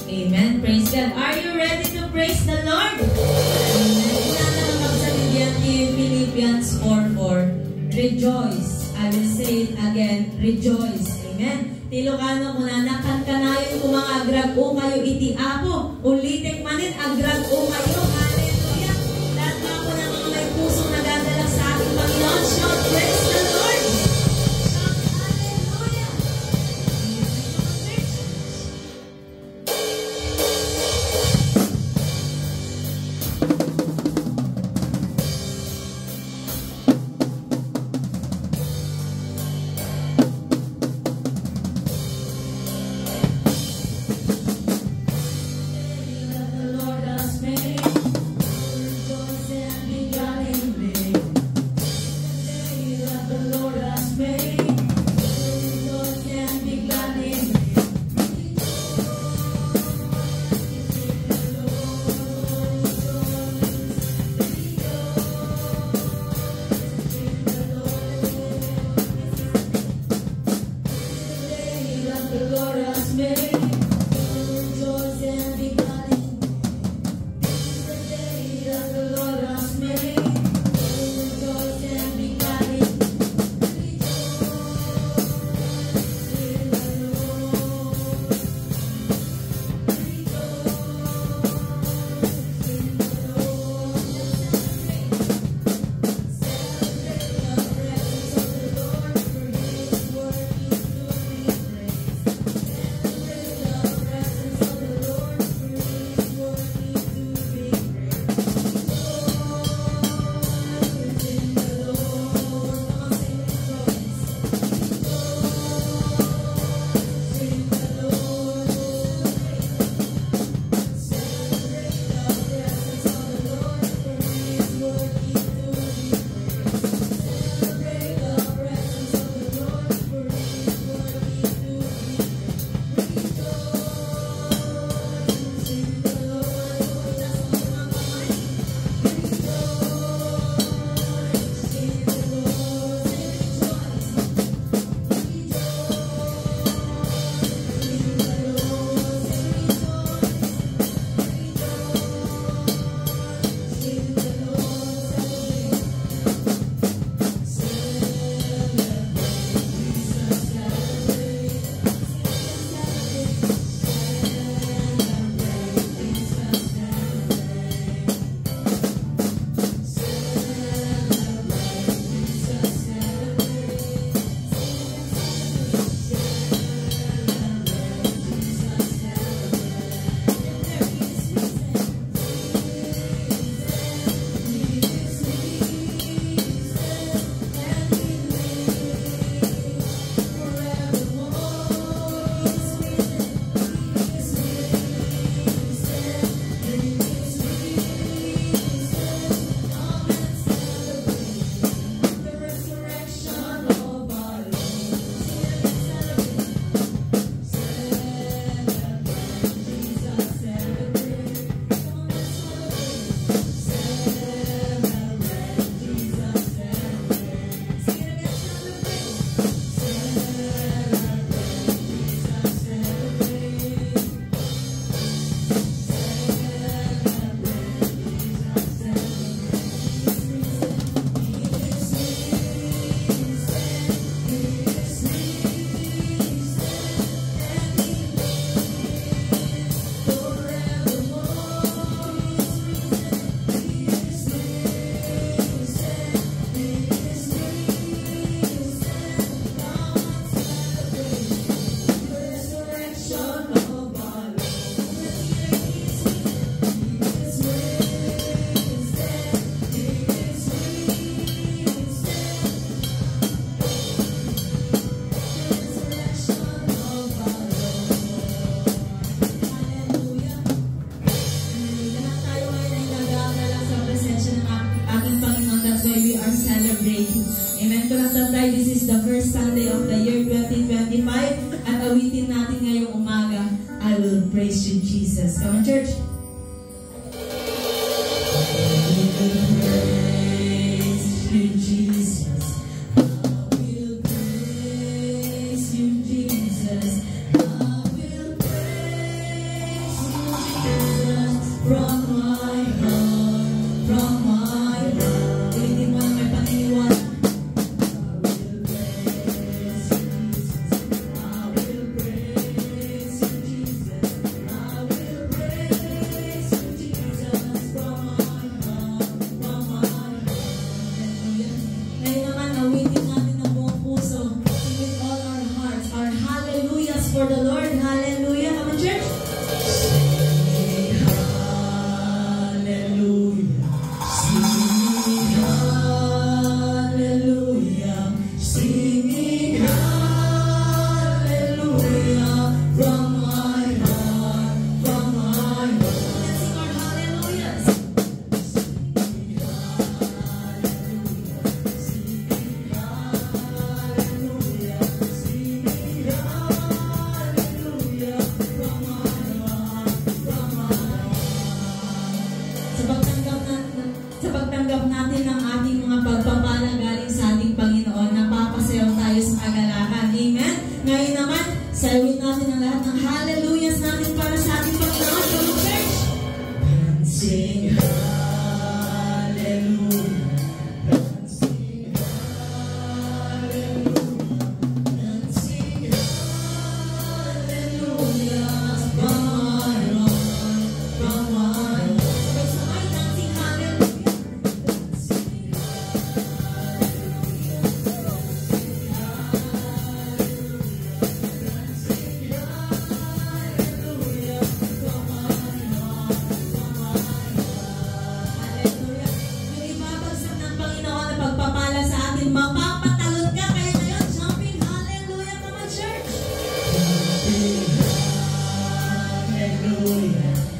Amen. Praise God. Are you ready to praise the Lord? Amen. Inatanong sa Biblia in Philippians 4:4. Rejoice. I will say it again. Rejoice. Amen. Tilokano muna nakan-kanayon ko mga agrag o kayo iti apo. Ulitek manin agrag o kayo. Hallelujah. Lahat na ako ng mga may pusong nagadalak sa ating Panginoon. Shout praise the Lord. Shout hallelujah. This is the first Sunday of the year 2025 at awitin natin ngayong umaga, I will praise you, Jesus. Come on, church. I will praise you, Jesus. I will praise you, Jesus. I will praise hallelujahs natin para sa ating Panginoon. Come on, church! Dancing hallelujah. Dancing hallelujah. Dancing hallelujah. From my heart, from my heart. Sabay-sabay, dancing hallelujah. Hallelujah. Yung ibabagsak ng Panginoon na pagpapala sa atin, mapapatalon ka. Kaya ngayon, jumping hallelujah, come on, church! Hallelujah.